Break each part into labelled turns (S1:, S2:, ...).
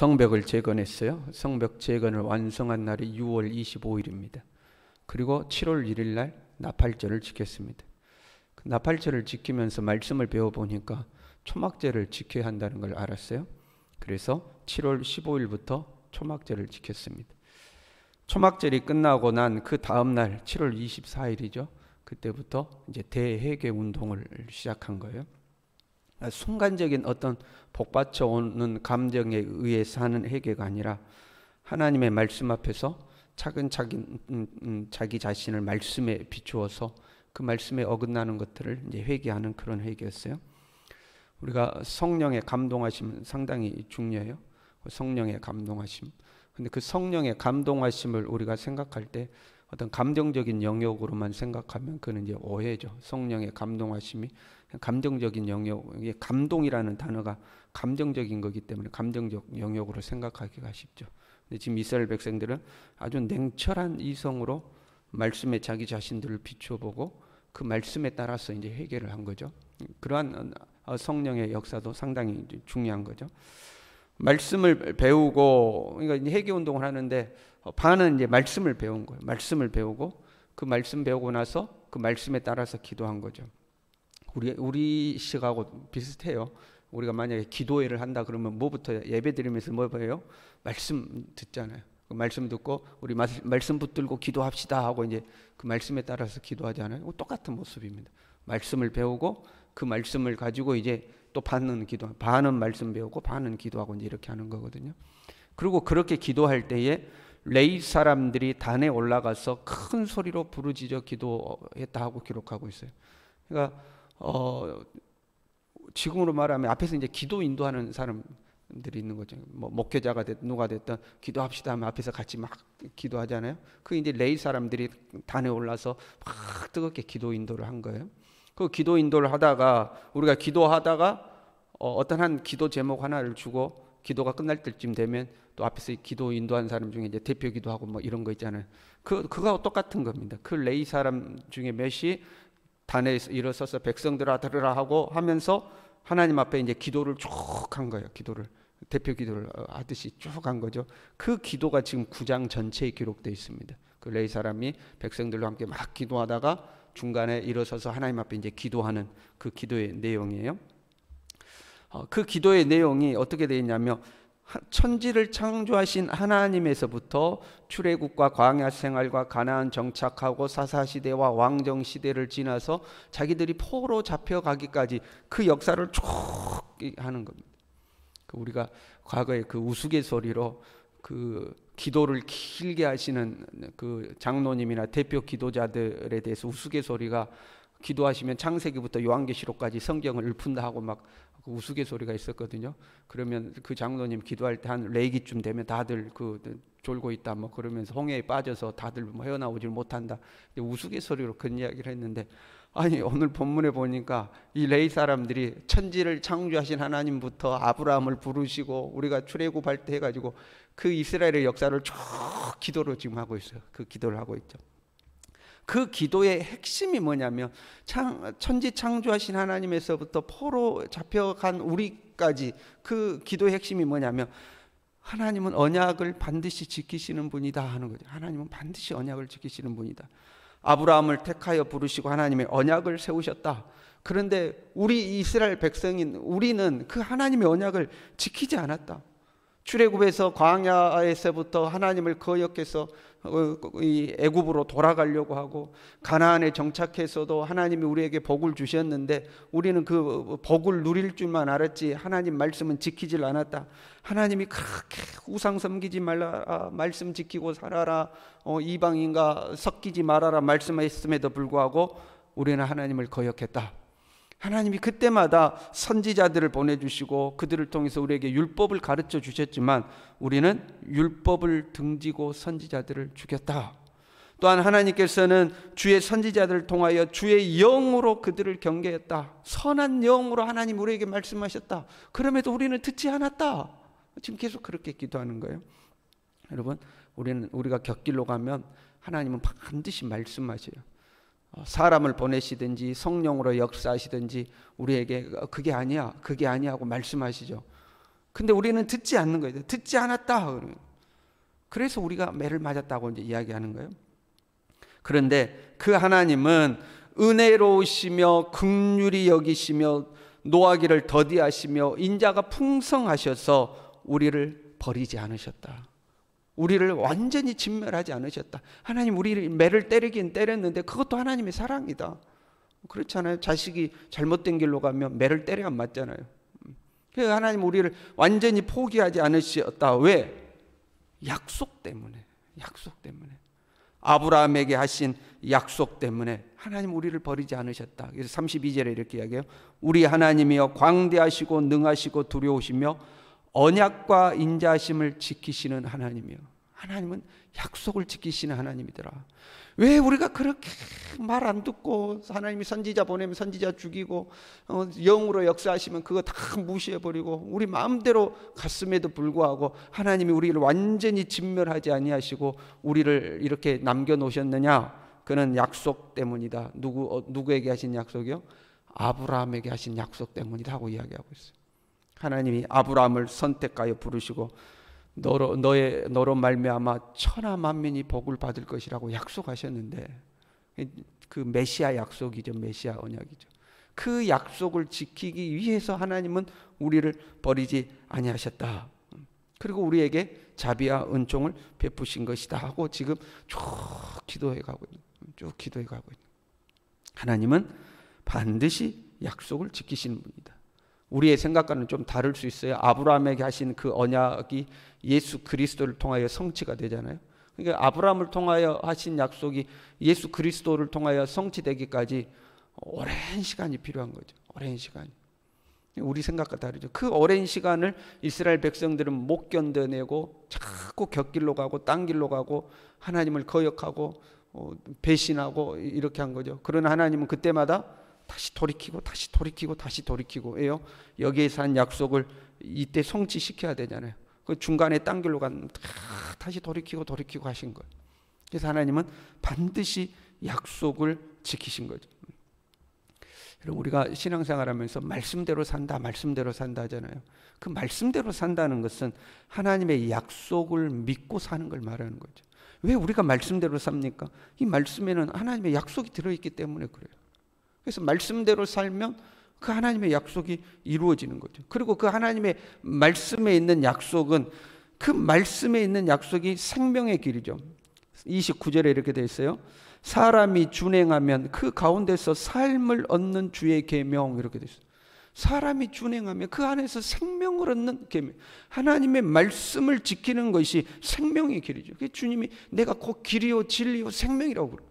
S1: 성벽을 재건했어요. 성벽 재건을 완성한 날이 6월 25일입니다. 그리고 7월 1일 날 나팔절을 지켰습니다. 그 나팔절을 지키면서 말씀을 배워보니까 초막절을 지켜야 한다는 걸 알았어요. 그래서 7월 15일부터 초막절을 지켰습니다. 초막절이 끝나고 난 그 다음 날 7월 24일이죠. 그때부터 이제 대회개 운동을 시작한 거예요. 순간적인 어떤 복받쳐 오는 감정에 의해서 하는 회개가 아니라 하나님의 말씀 앞에서 차근차근 자기 자신을 말씀에 비추어서 그 말씀에 어긋나는 것들을 이제 회개하는 그런 회개였어요. 우리가 성령의 감동하심은 상당히 중요해요. 성령의 감동하심. 근데 그 성령의 감동하심을 우리가 생각할 때 어떤 감정적인 영역으로만 생각하면 그는 이제 오해죠. 성령의 감동하심이 감정적인 영역, 이게 감동이라는 단어가 감정적인 거기 때문에 감정적 영역으로 생각하기가 쉽죠. 근데 지금 이스라엘 백성들은 아주 냉철한 이성으로 말씀에 자기 자신들을 비춰보고 그 말씀에 따라서 이제 회개를 한 거죠. 그러한 성령의 역사도 상당히 중요한 거죠. 말씀을 배우고, 그러니까 회개 운동을 하는데 반은 이제 말씀을 배운 거예요. 말씀을 배우고 그 말씀 배우고 나서 그 말씀에 따라서 기도한 거죠. 우리 식하고 비슷해요. 우리가 만약에 기도회를 한다 그러면 뭐부터 예배 드리면서 뭐 해요? 말씀 듣잖아요. 그 말씀 듣고 우리 말씀 붙들고 기도합시다 하고 이제 그 말씀에 따라서 기도하잖아요. 똑같은 모습입니다. 말씀을 배우고 그 말씀을 가지고 이제 또 반은 기도, 반은 말씀 배우고 반은 기도하고 이제 이렇게 하는 거거든요. 그리고 그렇게 기도할 때에 레위 사람들이 단에 올라가서 큰 소리로 부르짖어 기도했다 하고 기록하고 있어요. 그러니까 지금으로 말하면 앞에서 이제 기도 인도하는 사람들이 있는 거죠. 뭐 목회자가 됐든 누가 됐든 기도합시다 하면 앞에서 같이 막 기도하잖아요. 그 이제 레위 사람들이 단에 올라서 막 뜨겁게 기도 인도를 한 거예요. 그 기도 인도를 하다가 우리가 기도하다가 어떤 한 기도 제목 하나를 주고 기도가 끝날 때쯤 되면 또 앞에서 기도 인도한 사람 중에 이제 대표 기도하고 뭐 이런 거 있잖아요. 그거하고 똑같은 겁니다. 그 레위 사람 중에 몇이 단에 일어서서 백성들아 들으라 하고 하면서 하나님 앞에 이제 기도를 쭉 한 거예요. 기도를 대표 기도를 하듯이 쭉 한 거죠. 그 기도가 지금 9장 전체에 기록되어 있습니다. 그 레위 사람이 백성들과 함께 막 기도하다가 중간에 일어서서 하나님 앞에 이제 기도하는 그 기도의 내용이에요. 그 기도의 내용이 어떻게 되어 있냐면 천지를 창조하신 하나님에서부터 출애굽과 광야 생활과 가나안 정착하고 사사시대와 왕정시대를 지나서 자기들이 포로 잡혀가기까지 그 역사를 쭉 하는 겁니다. 우리가 과거에 그 우스갯소리로 그 기도를 길게 하시는 그 장로님이나 대표 기도자들에 대해서 우스갯소리가 기도하시면 창세기부터 요한계시록까지 성경을 읊은다 하고 막 우스갯소리가 있었거든요. 그러면 그 장로님 기도할 때 한 레기쯤 되면 다들 그 졸고 있다 뭐 그러면서 홍해에 빠져서 다들 뭐 헤어나오질 못한다. 우스갯소리로 그런 이야기를 했는데 아니 오늘 본문에 보니까 이 레위 사람들이 천지를 창조하신 하나님부터 아브라함을 부르시고 우리가 출애굽할 때 해가지고 그 이스라엘의 역사를 쭉 기도로 지금 하고 있어요. 그 기도를 하고 있죠. 그 기도의 핵심이 뭐냐면 천지 창조하신 하나님에서부터 포로 잡혀간 우리까지 그 기도의 핵심이 뭐냐면 하나님은 언약을 반드시 지키시는 분이다 하는 거죠. 하나님은 반드시 언약을 지키시는 분이다. 아브라함을 택하여 부르시고 하나님의 언약을 세우셨다. 그런데 우리 이스라엘 백성인 우리는 그 하나님의 언약을 지키지 않았다. 출애굽에서 광야에서부터 하나님을 거역해서 이 애굽으로 돌아가려고 하고 가나안에 정착해서도 하나님이 우리에게 복을 주셨는데 우리는 그 복을 누릴 줄만 알았지 하나님 말씀은 지키질 않았다. 하나님이 그렇게 우상 섬기지 말라 말씀 지키고 살아라 이방인과 섞이지 말아라 말씀했음에도 불구하고 우리는 하나님을 거역했다. 하나님이 그때마다 선지자들을 보내주시고 그들을 통해서 우리에게 율법을 가르쳐 주셨지만 우리는 율법을 등지고 선지자들을 죽였다. 또한 하나님께서는 주의 선지자들을 통하여 주의 영으로 그들을 경계했다. 선한 영으로 하나님 우리에게 말씀하셨다. 그럼에도 우리는 듣지 않았다. 지금 계속 그렇게 기도하는 거예요. 여러분 우리가 곁길로 가면 하나님은 반드시 말씀하셔요. 사람을 보내시든지 성령으로 역사하시든지 우리에게 그게 아니야 하고 말씀하시죠. 근데 우리는 듣지 않는 거예요. 듣지 않았다. 그래서 우리가 매를 맞았다고 이제 이야기하는 거예요. 그런데 그 하나님은 은혜로우시며 긍휼히 여기시며 노하기를 더디하시며 인자가 풍성하셔서 우리를 버리지 않으셨다. 우리를 완전히 진멸하지 않으셨다. 하나님 우리를 매를 때리긴 때렸는데 그것도 하나님의 사랑이다. 그렇잖아요. 자식이 잘못된 길로 가면 매를 때려 안 맞잖아요. 그래서 하나님 우리를 완전히 포기하지 않으셨다. 왜? 약속 때문에. 약속 때문에. 아브라함에게 하신 약속 때문에 하나님 우리를 버리지 않으셨다. 그래서 32절에 이렇게 이야기해요. 우리 하나님이여 광대하시고 능하시고 두려우시며 언약과 인자하심을 지키시는 하나님이요. 하나님은 약속을 지키시는 하나님이더라. 왜 우리가 그렇게 말 안 듣고 하나님이 선지자 보내면 선지자 죽이고 영으로 역사하시면 그거 다 무시해버리고 우리 마음대로 갔음에도 불구하고 하나님이 우리를 완전히 진멸하지 아니하시고 우리를 이렇게 남겨놓으셨느냐? 그는 약속 때문이다. 누구에게 하신 약속이요? 아브라함에게 하신 약속 때문이다 하고 이야기하고 있어요. 하나님이 아브라함을 선택하여 부르시고 너로 말미암아 천하 만민이 복을 받을 것이라고 약속하셨는데 그 메시아 약속이죠. 메시아 언약이죠. 그 약속을 지키기 위해서 하나님은 우리를 버리지 아니하셨다. 그리고 우리에게 자비와 은총을 베푸신 것이다 하고 지금 쭉 기도해 가고 있는. 하나님은 반드시 약속을 지키시는 분이다. 우리의 생각과는 좀 다를 수 있어요. 아브라함에게 하신 그 언약이 예수 그리스도를 통하여 성취가 되잖아요. 그러니까 아브라함을 통하여 하신 약속이 예수 그리스도를 통하여 성취되기까지 오랜 시간이 필요한 거죠. 오랜 시간이. 우리 생각과 다르죠. 그 오랜 시간을 이스라엘 백성들은 못 견뎌내고 자꾸 곁길로 가고 딴 길로 가고 하나님을 거역하고 배신하고 이렇게 한 거죠. 그러나 하나님은 그때마다 다시 돌이키고 다시 돌이키고 다시 돌이키고예요. 여기에서 한 약속을 이때 성취시켜야 되잖아요. 그 중간에 딴 길로 가면 다시 돌이키고 하신 거예요. 그래서 하나님은 반드시 약속을 지키신 거죠. 여러분 우리가 신앙생활하면서 말씀대로 산다 하잖아요. 그 말씀대로 산다는 것은 하나님의 약속을 믿고 사는 걸 말하는 거죠. 왜 우리가 말씀대로 삽니까? 이 말씀에는 하나님의 약속이 들어있기 때문에 그래요. 그래서 말씀대로 살면 그 하나님의 약속이 이루어지는 거죠. 그리고 그 하나님의 말씀에 있는 약속은 그 말씀에 있는 약속이 생명의 길이죠. 29절에 이렇게 되어 있어요. 사람이 준행하면 그 가운데서 삶을 얻는 주의 계명 이렇게 되어 있어요. 사람이 준행하면 그 안에서 생명을 얻는 계명. 하나님의 말씀을 지키는 것이 생명의 길이죠. 주님이 내가 곧 길이요 진리요 생명이라고 그래요.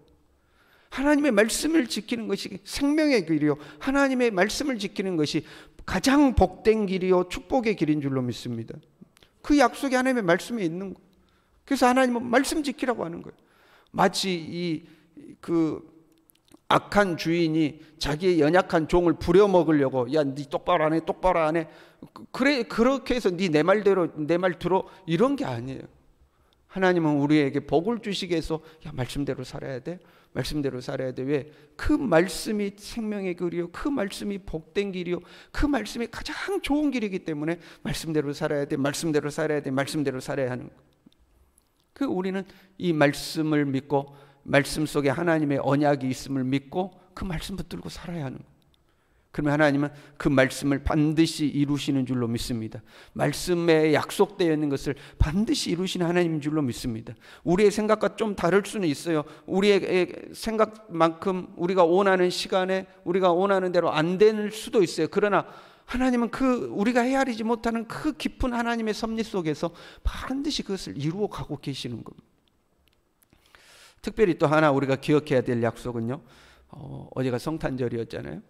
S1: 하나님의 말씀을 지키는 것이 생명의 길이요 하나님의 말씀을 지키는 것이 가장 복된 길이요 축복의 길인 줄로 믿습니다. 그 약속이 하나님의 말씀에 있는 거예요. 그래서 하나님은 말씀 지키라고 하는 거예요. 마치 그 악한 주인이 자기의 연약한 종을 부려먹으려고 야, 네 똑바로 안 해. 그래 그렇게 해서 네 내 말대로 내 말 들어 이런 게 아니에요. 하나님은 우리에게 복을 주시기 위해서 야, 말씀대로 살아야 돼. 왜? 그 말씀이 생명의 길이요. 그 말씀이 복된 길이요. 그 말씀이 가장 좋은 길이기 때문에 말씀대로 살아야 돼. 말씀대로 살아야 하는 거예요. 우리는 이 말씀을 믿고 말씀 속에 하나님의 언약이 있음을 믿고 그 말씀 붙들고 살아야 하는 거예요. 그러면 하나님은 그 말씀을 반드시 이루시는 줄로 믿습니다. 말씀에 약속되어 있는 것을 반드시 이루시는 하나님인 줄로 믿습니다. 우리의 생각과 좀 다를 수는 있어요. 우리의 생각만큼 우리가 원하는 시간에 우리가 원하는 대로 안 될 수도 있어요. 그러나 하나님은 우리가 헤아리지 못하는 그 깊은 하나님의 섭리 속에서 반드시 그것을 이루어 가고 계시는 겁니다. 특별히 또 하나 우리가 기억해야 될 약속은요. 어제가 성탄절이었잖아요.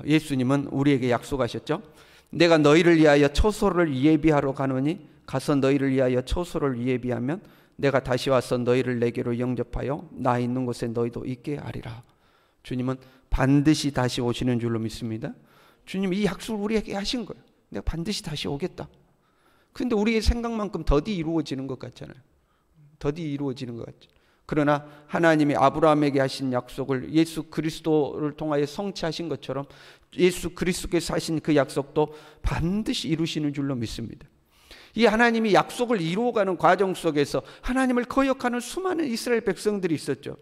S1: 예수님은 우리에게 약속하셨죠. 내가 너희를 위하여 처소를 예비하러 가노니 가서 너희를 위하여 처소를 예비하면 내가 다시 와서 너희를 내게로 영접하여 나 있는 곳에 너희도 있게 하리라. 주님은 반드시 다시 오시는 줄로 믿습니다. 주님 이 약속을 우리에게 하신 거예요. 내가 반드시 다시 오겠다. 그런데 우리의 생각만큼 더디 이루어지는 것 같잖아요. 그러나 하나님이 아브라함에게 하신 약속을 예수 그리스도를 통하여 성취하신 것처럼 예수 그리스도께서 하신 그 약속도 반드시 이루시는 줄로 믿습니다. 이 하나님이 약속을 이루어가는 과정 속에서 하나님을 거역하는 수많은 이스라엘 백성들이 있었죠.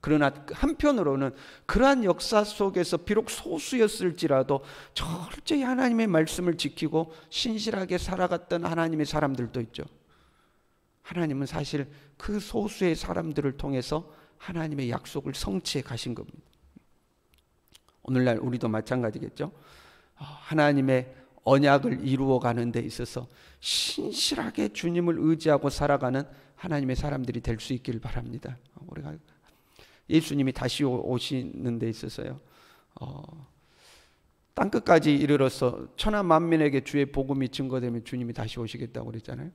S1: 그러나 한편으로는 그러한 역사 속에서 비록 소수였을지라도 철저히 하나님의 말씀을 지키고 신실하게 살아갔던 하나님의 사람들도 있죠. 하나님은 사실 그 소수의 사람들을 통해서 하나님의 약속을 성취해 가신 겁니다. 오늘날 우리도 마찬가지겠죠. 하나님의 언약을 이루어가는 데 있어서 신실하게 주님을 의지하고 살아가는 하나님의 사람들이 될 수 있길 바랍니다. 우리가 예수님이 다시 오시는 데 있어서요, 땅끝까지 이르러서 천하 만민에게 주의 복음이 증거되면 주님이 다시 오시겠다고 그랬잖아요.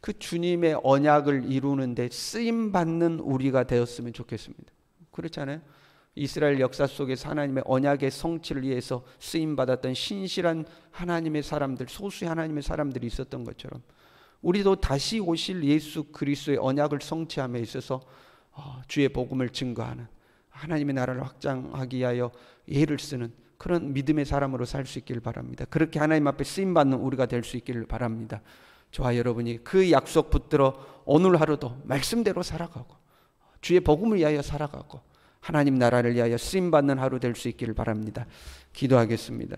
S1: 그 주님의 언약을 이루는 데 쓰임받는 우리가 되었으면 좋겠습니다. 그렇잖아요. 이스라엘 역사 속에서 하나님의 언약의 성취를 위해서 쓰임받았던 신실한 하나님의 사람들, 소수의 하나님의 사람들이 있었던 것처럼 우리도 다시 오실 예수 그리스도의 언약을 성취함에 있어서 주의 복음을 증거하는, 하나님의 나라를 확장하기 위하여 예를 쓰는 그런 믿음의 사람으로 살 수 있기를 바랍니다. 그렇게 하나님 앞에 쓰임받는 우리가 될 수 있기를 바랍니다. 저와 여러분이 그 약속 붙들어 오늘 하루도 말씀대로 살아가고 주의 복음을 위하여 살아가고 하나님 나라를 위하여 쓰임받는 하루 될 수 있기를 바랍니다. 기도하겠습니다.